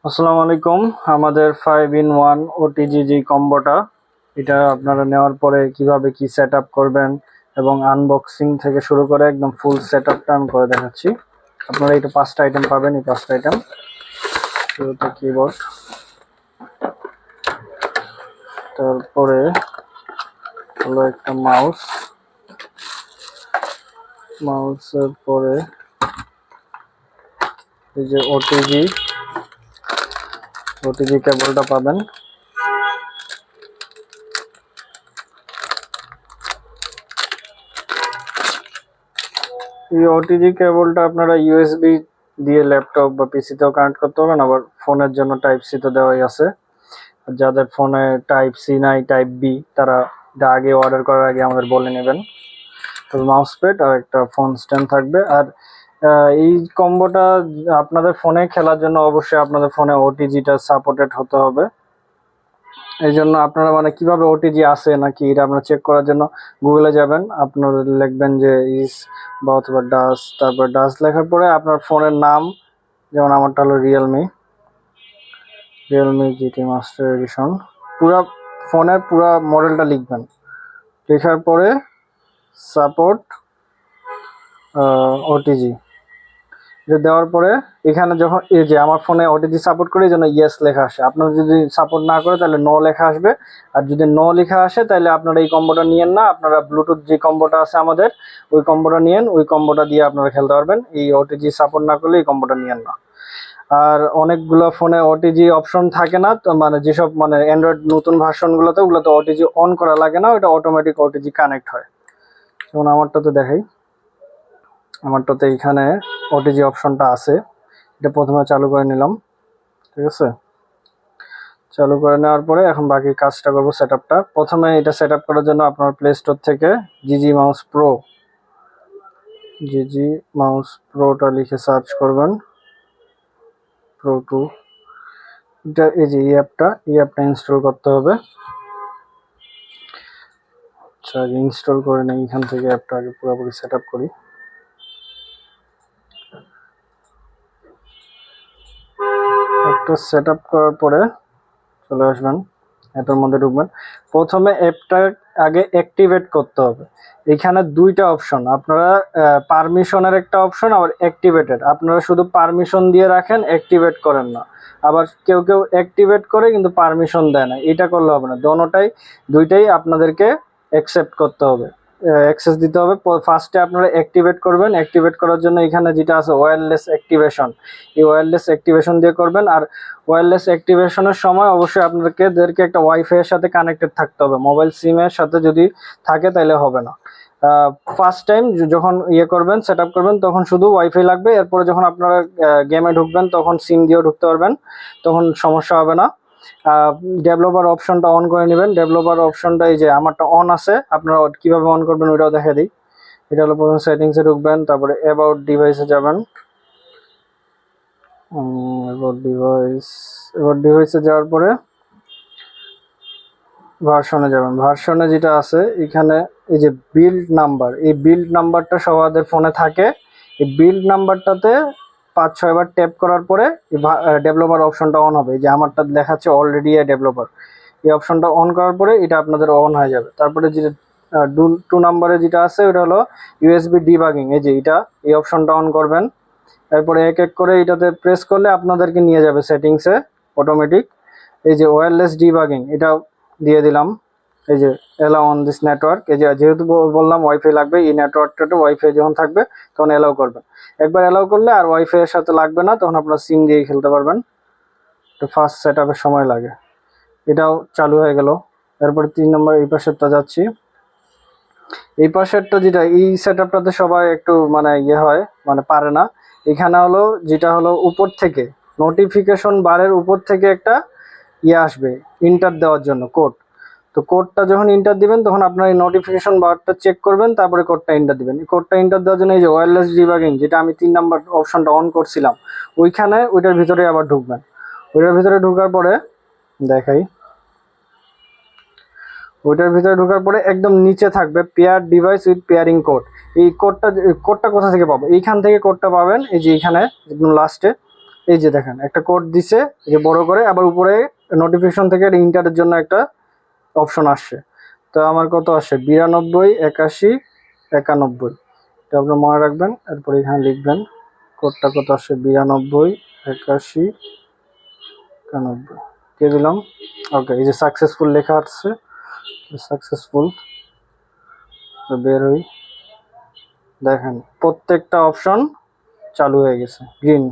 আসসালামু আলাইকুম। আমাদের 5 in 1 ওটিজি যে কম্বোটা, এটা আপনারা নেওয়ার পরে কিভাবে কি সেট আপ করবেন এবং আনবক্সিং থেকে শুরু করে একদম ফুল সেট আপটা আমি করে দেখাচ্ছি। আপনারা এটা 5টা আইটেম পাবেন। এই 5টা আইটেম শুরুতে কিবোর্ড, তারপরে হলো একটা মাউসের পরে এই যে ওটিজি কেবলটা পাবেন। এই ওটিজি কেবলটা আপনারা ইউএসবি দিয়ে ল্যাপটপ বা পিসিতেও কানেক্ট করতে পারবেন, আবার ফোনের জন্য টাইপ সি তো দেওয়াই আছে। যাদের ফোনে টাইপ সি নাই, টাইপ বি, তারা এটা আগে অর্ডার করার আগে আমাদের বলে নেবেন। তবে মাউস প্যাড আর একটা ফোন স্ট্যান্ড থাকবে। আর এই কম্বোটা আপনাদের ফোনে খেলার জন্য অবশ্যই আপনাদের ফোনে ওটিজিটা সাপোর্টেড হতে হবে। এই জন্য আপনারা কিভাবে ওটিজি আছে নাকি এটা আপনারা চেক করার জন্য গুগলে যাবেন, আপনারা লিখবেন যে ইস বা অথবা ডাস, তারপর ডাস লেখার পরে আপনার ফোনের নাম, যেমন আমারটা হলো রিয়েলমি জিটি মাস্টার এডিশন, পুরা ফোনের পুরা মডেলটা লিখবেন। লেখার পরে সাপোর্ট ওটিজি এটা দেওয়ার পরে এখানে যখন এই যে আমার ফোনে ওটিজি সাপোর্ট করে এই জন্য ইয়েস লেখা আসে। আপনার যদি সাপোর্ট না করে তাহলে নো লেখা আসবে। আর যদি নো লেখা আসে তাহলে আপনারা এই কম্বোটা নিয়েন না, আপনারা ব্লুটুথ যে কম্বোটা আছে আমাদের ওই কম্বোটা নিয়েন। ওই কম্বোটা দিয়ে আপনারা খেলতে পারবেন। এই ওটিজি সাপোর্ট না করলে এই কম্বোটা নিয়েন না। আর অনেকগুলো ফোনে ওটিজি অপশন থাকে না, তো যেসব অ্যান্ড্রয়েড নতুন ভার্সনগুলোতে ওগুলোতে ওটিজি অন করা লাগে না, ওটা অটোমেটিক ওটিজি কানেক্ট হয়। যেমন আমারটাতে দেখাই, আমারটাতে এখানে ওটিজি অপশনটা আছে। এটা প্রথমে চালু করে নিলাম, ঠিক আছে। চালু করে নেওয়ার পরে এখন বাকি কাজটা করবো সেট আপটা। প্রথমে এটা সেট আপ করার জন্য আপনার প্লে স্টোর থেকে জিজি মাউস প্রোটা লিখে সার্চ করবেন। প্রো 2 এটা এই যে এই অ্যাপটা ইনস্টল করতে হবে। আচ্ছা, ইনস্টল করে নেই এখান থেকে অ্যাপটা আগে পুরোপুরি সেট আপ করি। অ্যাপটা সেট আপ করার পরে চলে আসবেন, অ্যাপের মধ্যে ঢুকবেন। প্রথমে অ্যাপটা আগে অ্যাক্টিভেট করতে হবে। এখানে দুইটা অপশন, আপনারা পারমিশনের একটা অপশন আবার অ্যাক্টিভেটেড। আপনারা শুধু পারমিশন দিয়ে রাখেন, অ্যাক্টিভেট করেন না। আবার কেউ কেউ অ্যাক্টিভেট করে কিন্তু পারমিশন দেয় না, এটা করলে হবে না। দুইটাই আপনাদেরকে অ্যাকসেপ্ট করতে হবে, অ্যাক্সেস দিতে হবে। ফার্স্টে আপনারা অ্যাক্টিভেট করবেন। অ্যাক্টিভেট করার জন্য এখানে যেটা আছে ওয়্যারলেস অ্যাক্টিভেশন, এই ওয়্যারলেস অ্যাক্টিভেশন দিয়ে করবেন। আর ওয়্যারলেস অ্যাক্টিভেশনের সময় অবশ্যই আপনাদেরকে একটা ওয়াইফাই এর সাথে কানেক্টেড থাকতে হবে। মোবাইল সিমের সাথে যদি থাকে তাহলে হবে না। ফার্স্ট টাইম যখন করবেন, সেট আপ করবেন, তখন শুধু ওয়াইফাই লাগবে। এরপরে যখন আপনারা গেমে ঢুকবেন তখন সিম দিয়েও ঢুকতে পারবেন, তখন সমস্যা হবে না। ডেভেলপার অপশনটা অন করে নেবেন। ডেভেলপার অপশনটা এই যে আমারটা অন আছে, আপনারা কিভাবে অন করবেন ওইটাও দেখা দিই। এটা হলো প্রথমে সেটিংসে ঢুকবেন, তারপরে অ্যাবাউট ডিভাইসে যাবেন। অ্যাবাউট ডিভাইসে যাওয়ার পরে ভার্সনে যাবেন। ভার্সনে যেটা আছে এখানে এই যে বিল্ড নাম্বার, এই বিল্ড নাম্বারটা সবাদের ফোনে থাকে। এই বিল্ড নাম্বারটাতে 5-6 বার ট্যাপ করার পরে ডেভেলপার অপশনটা অন হবে। এই যে আমারটা দেখাচ্ছে অলরেডি ডেভেলপার, এই অপশনটা অন করার পরে এটা আপনাদের অন হয়ে যাবে। তারপরে যেটা 2 নাম্বারে যেটা আছে ওটা হলো ইউএসবি ডিবাগিং। এই যে এই অপশনটা অন করবেন। এরপরে এক এক করে এটাতে প্রেস করলে আপনাদেরকে নিয়ে যাবে সেটিংসে অটোমেটিক। এই যে ওয়্যারলেস ডিবাগিং এটা দিয়ে দিলাম। এই যে এলাও অন দিস নেটওয়ার্ক, এই যে যেহেতু বললাম ওয়াইফাই লাগবে, এই নেটওয়ার্কটাতে ওয়াইফাই যখন থাকবে তখন এলাও করবেন। একবার এলাও করলে আর ওয়াইফাই এর সাথে লাগবে না, তখন আপনারা সিম দিয়ে খেলতে পারবেন। তো ফার্স্ট সেট আপের সময় লাগে। এটাও চালু হয়ে গেল। এরপরে 3 নম্বর এই পাশেরটা যাচ্ছি। এই পাশেরটা যেটা এই সেট আপটাতে সবাই একটু হয়, পারে না। এখানে হলো যেটা হলো উপর থেকে নোটিফিকেশন বারের উপর থেকে একটা আসবে ইন্টার দেওয়ার জন্য কোড। তো কোডটা যখন ইন্টার দিবেন তখন আপনার এই নোটিফিকেশন বারটা চেক করবেন, তারপরে কোডটা ইন্টার দিবেন। এই কোডটা ইন্টার দেওয়ার জন্য এই যে ওয়্যারলেস ডিবাগিং যেটা আমি 3 নাম্বার অপশনটা অন করছিলাম, ওইটার ভিতরে আবার ঢুকবেন। ওইটার ভিতরে ঢোকার পরে দেখাই, ওইটার ভিতরে ঢোকার পরে একদম নিচে থাকবে pair device with pairing code. এই কোডটা কোথা থেকে পাবো? এইখান থেকে কোডটা পাবেন, এই যে এখানে একদম লাস্টে এই যে দেখেন একটা কোড দিছে, এই যে বড় করে, আবার উপরে নোটিফিকেশন থেকে ইন্টারের জন্য একটা অপশন আসছে। তো আমার কত আসে 92 81 91, এটা আপনার মনে রাখবেন। এরপর এখানে লিখবেন কোডটা কত আসে 92 81 91 দিয়ে দিলাম। ওকে, এই যে সাকসেসফুল লেখা আসছে, সাকসেসফুল বের হই, দেখেন প্রত্যেকটা অপশন চালু হয়ে গেছে গ্রিন।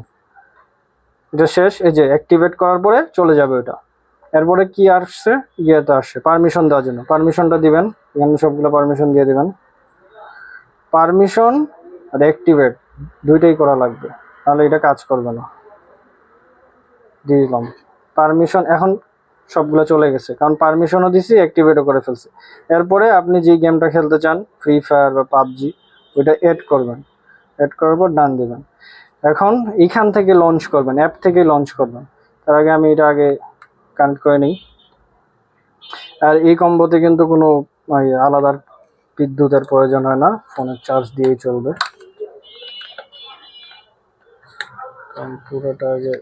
এটা শেষ, এই যে অ্যাক্টিভেট করার পরে চলে যাবে ওটা। এরপরে কি আসছে, ইয়েতে আসছে পারমিশন দেওয়ার জন্য, পারমিশনটা দিবেন, এখানে সবগুলো পারমিশন দিয়ে দিবেন। পারমিশন আর অ্যাক্টিভেট দুইটাই করা লাগবে, তাহলে এটা কাজ করবে না। দিয়ে দিলাম পারমিশন, এখন সবগুলো চলে গেছে, কারণ পারমিশনও দিছি, অ্যাক্টিভেটও করে ফেলছি। এরপরে আপনি যে গেমটা খেলতে চান, ফ্রি ফায়ার বা পাবজি, ওইটা এড করবেন, এড করার পর ডান দিবেন। এখন এইখান থেকে লঞ্চ করবেন, অ্যাপ থেকে লঞ্চ করবেন। তার আগে আমি এটা আগে কানেক্ট করে নিই। আর এই কম্বোতে কিন্তু কোনো আলাদা বিদ্যুতের প্রয়োজন হয় না, ফোনের চার্জ দিয়েই চলবে। পুরোটা আগে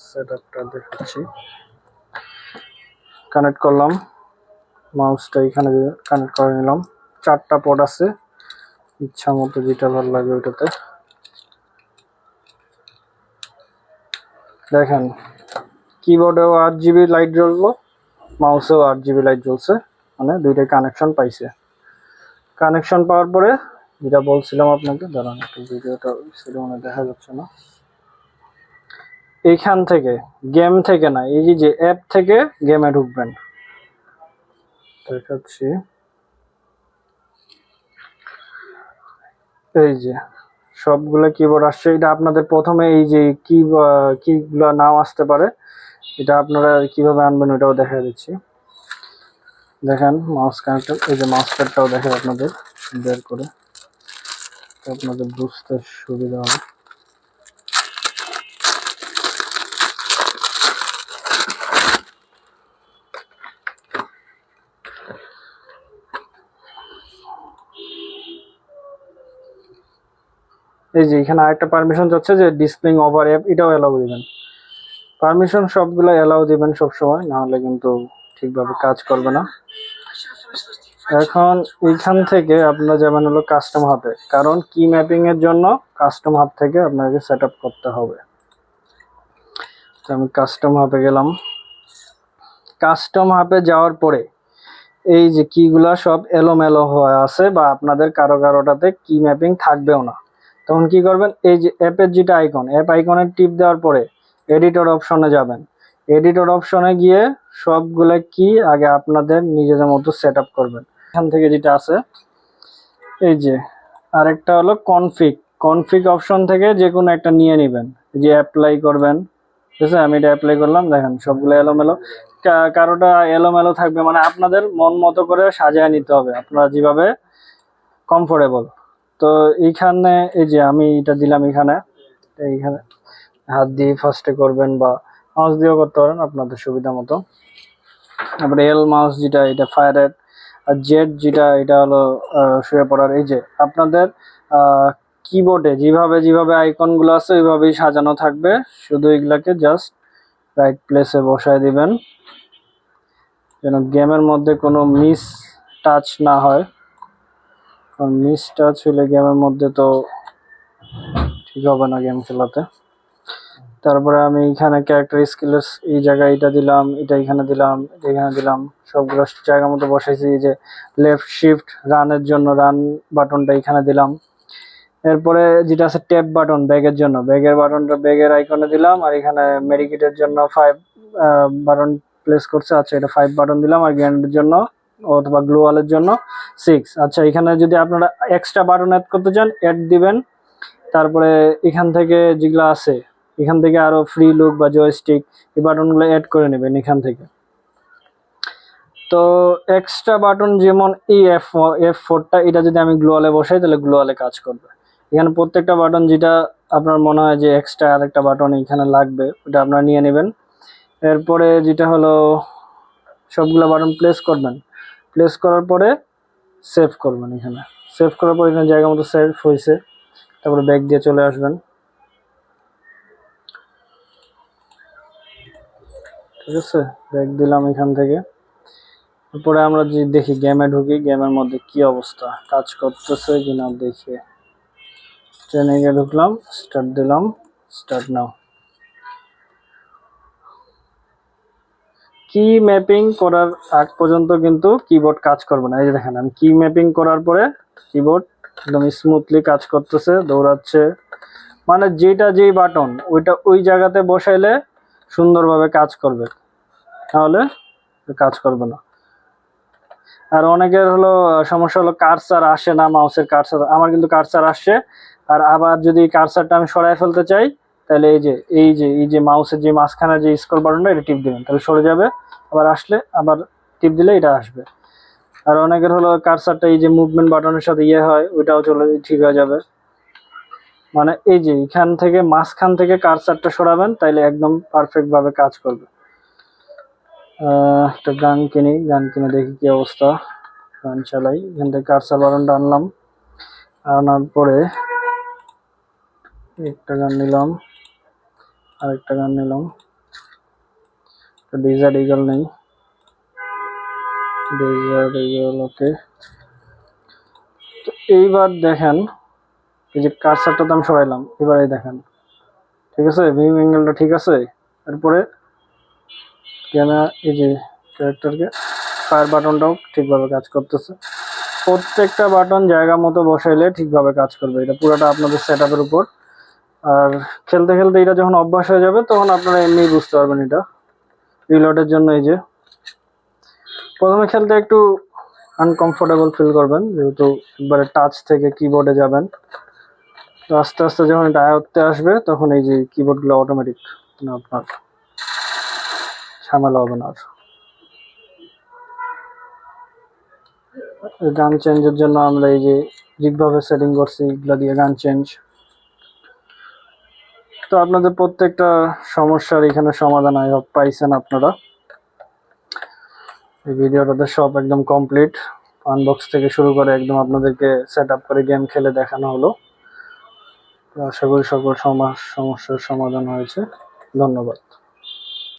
সেট আপটা দেখাচ্ছি। কানেক্ট করলাম, মাউসটা এখানে কানেক্ট করে নিলাম। 4টা পোর্ট আছে, ইচ্ছা মতো যেটা ভালো লাগে ওইটাতে। দেখেন কিবোর্ডেও 8GB লাইট জ্বললো, মাউসেও 8GB লাইট জ্বলছে, মানে দুইটাই কানেকশন পাইছে। কানেকশন পাওয়ার পরে যেটা বলছিলাম আপনাকে, দাঁড়ান একটু ভিডিওটা সেটা দেখা যাচ্ছে না। এইখান থেকে গেম থেকে না, এই যে অ্যাপ থেকে গেমে ঢুকবেন, দেখাচ্ছি। এই যে সবগুলো কিবোর্ড আসছে, এটা আপনাদের প্রথমে এই যে কিগুলো নাও আসতে পারে, এটা আপনারা কিভাবে আনবেন ওটাও দেখা দিচ্ছি। দেখেন মাউস কানেক্টর, এই যে মাউস প্যাডটাও দেখে আপনাদের বের করে, আপনাদের বুঝতে সুবিধা হবে। এই যে এখানে আরেকটা পারমিশন যাচ্ছে যে ডিসপ্লেইং ওভার অ্যাপ, এটাও অ্যালাউ দিবেন। পারমিশন সবগুলো অ্যালাউ দিবেন সবসময়, না হলে কিন্তু ঠিকভাবে কাজ করবে না। এখন এইখান থেকে আপনারা যাবেন হলো কাস্টম হাবে, কারণ কি ম্যাপিং এর জন্য কাস্টম হাব থেকে আপনাকে সেট আপ করতে হবে। তো আমি কাস্টম হাবে গেলাম। কাস্টম হাবে যাওয়ার পরে এই যে কিগুলা সব এলোমেলো হয়ে আছে, বা আপনাদের কারোটাতে কি ম্যাপিং থাকবেও না, তখন কি করবেন, এই যে অ্যাপের যেটা আইকন, অ্যাপ আইকনের টিপ দেওয়ার পরে এডিটর অপশনে যাবেন। এডিটর অপশনে গিয়ে সবগুলা কি আগে আপনাদের নিজেদের মতো সেট আপ করবেন। এখান থেকে যেটা আছে, এই যে আরেকটা হলো কনফিগ, কনফিগ অপশন থেকে যে কোনো একটা নিয়ে নেবেন, যে অ্যাপ্লাই করবেন। ঠিক আছে, আমি এটা অ্যাপ্লাই করলাম। দেখেন সবগুলো এলোমেলো, কারোটা এলোমেলো থাকবে, মানে আপনাদের মন মতো করে সাজিয়ে নিতে হবে, আপনারা যেভাবে কমফোর্টেবল। তো এইখানে এই যে আমি এটা দিলাম, এইখানে হাত দিয়ে ফার্স্টে করবেন বা মাউস দিয়েও করতে পারেন আপনাদের সুবিধা মতো। তারপরে এল মাউস যেটা, এটা ফায়ারের, আর জেড যেটা, এটা হলো শুয়ে পড়ার। এই যে আপনাদের কিবোর্ডে যেভাবে যেভাবে আইকনগুলো আছে ওইভাবেই সাজানো থাকবে, শুধু এগুলাকে জাস্ট রাইট প্লেসে বসায় দিবেন, যেন গেমের মধ্যে কোনো মিস টাচ না হয়, কারণ মিস টাচ হলে গেমের মধ্যে তো ঠিক হবে না গেম খেলাতে। তারপরে আমি এখানে ক্যারেক্টার স্কিলের এই জায়গায় এটা দিলাম, এটা এখানে দিলাম, এটা এখানে দিলাম, সবগুলো জায়গা মতো বসাইছি। এই যে লেফট শিফট রানের জন্য রান বাটনটা এখানে দিলাম। এরপরে যেটা আছে ট্যাপ বাটন ব্যাগের জন্য, ব্যাগের বাটনটা ব্যাগের আইকনে দিলাম, আর এখানে মেডিকেটের জন্য 5 বাটন প্লেস করছে, আচ্ছা এটা 5 বাটন দিলাম, আর গ্যান্ডের জন্য অথবা গ্লোয়ালের জন্য 6। আচ্ছা এখানে যদি আপনারা এক্সট্রা বাটন অ্যাড করতে চান অ্যাড দিবেন। তারপরে এখান থেকে যেগুলো আছে, এখান থেকে আরো ফ্রি লুক বা জয়স্টিক এই বাটনগুলো অ্যাড করে নেবেন এখান থেকে। তো এক্সট্রা বাটন যেমন এই F4টা, এটা যদি আমি গ্লোয়ালে বসাই তাহলে গ্লোয়ালে কাজ করবে। এখানে প্রত্যেকটা বাটন যেটা আপনার মনে হয় যে এক্সট্রা আরেকটা বাটন এখানে লাগবে, ওটা আপনারা নিয়ে নেবেন। এরপরে যেটা হলো সবগুলো বাটন প্লেস করবেন, প্লেস করার পরে সেভ করবেন। এখানে সেভ করার পর এখানে জায়গা মতো সেভ হয়েছে, তারপরে ব্যাক দিয়ে চলে আসবেন। ঠিক আছে, ব্যাক দিলাম এখান থেকে। তারপরে আমরা যে দেখি গেমে ঢুকি, গেমের মধ্যে কি অবস্থা, কাজ করতেছে কিনা দেখি। ট্রেনিংয়ে ঢুকলাম, স্টার্ট দিলাম, স্টার্ট নাও। কি ম্যাপিং করার আগ পর্যন্ত কিন্তু কিবোর্ড কাজ করবে না। এই যে দেখেন, আমি কি ম্যাপিং করার পরে কিবোর্ড একদম স্মুথলি কাজ করতেছে, দৌড়াচ্ছে। মানে যেটা যেই বাটন ওইটা ওই জায়গাতে বসাইলে সুন্দরভাবে কাজ করবে, তাহলে কাজ করবে না। আর অনেকের হলো সমস্যা হলো কার্সার আসে না, মাউসের কার্সার। আমার কিন্তু কার্সার আসছে। আর আবার যদি কার্সারটা আমি সরাই ফেলতে চাই, তাহলে এই যে মাউসের যে মাঝখানে যে স্ক্রল বাটনটা, এটা টিপ দিবেন, তাহলে সরে যাবে। আবার আসলে আবার টিপ দিলে এটা আসবে। আর অনেকের হলো কার্সারটা এই যে মুভমেন্ট বাটনের সাথে ইয়ে হয়, ওইটাও চলে ঠিক হয়ে যাবে। মানে এই যে এখান থেকে মাঝখান থেকে কার্সারটা সরাবেন, তাইলে একদম পারফেক্ট ভাবে কাজ করবে। একটা গান কিনে দেখি কি অবস্থা। গান চালাই, এখান থেকে কার্সার বাটনটা আনলাম, আনার পরে একটা গান নিলাম, আরেকটা গান নিলাম। ডেজার্ট ইগল নেই, ডেজার্ট ইগল ওকে। তো এইবার দেখেন, এই যে কার্সারটা তো আমি সরাইলাম, এবার এই দেখেন ঠিক আছে, ভিউ অ্যাঙ্গেলটা ঠিক আছে। তারপরে ক্যামেরা এই যে ক্যারেক্টারকে ফায়ার বাটনটাও ঠিকভাবে কাজ করতেছে। প্রত্যেকটা বাটন জায়গা মতো বসাইলে ঠিকভাবে কাজ করবে। এটা পুরোটা আপনাদের সেটআপের উপর। আর খেলতে খেলতে এটা যখন অভ্যাস হয়ে যাবে, তখন আপনারা এমনি বুঝতে পারবেন। এটা রিলোডের জন্য এই যে প্রথমে খেলতে একটু আনকমফোর্টেবল ফিল করবেন, যেহেতু একবারে টাচ থেকে কিবোর্ডে যাবেন। তো আস্তে আস্তে যখন এটা আয়ত্তে আসবে, তখন এই যে কিবোর্ডগুলো অটোমেটিক, আপনার ঝামেলা হবে না আর। গান চেঞ্জের জন্য আমরা এই যে ঠিকভাবে সেটিং করছি, এগুলো দিয়ে গান চেঞ্জ। তো আপনাদের প্রত্যেকটা সমস্যার এখানে সমাধান পাইছেন আপনারা। এই ভিডিওটাতে সব একদম কমপ্লিট, আনবক্স থেকে শুরু করে একদম আপনাদেরকে সেট আপ করে গেম খেলে দেখানো হলো। আশা করি সকল সমস্যার সমাধান হয়েছে। ধন্যবাদ।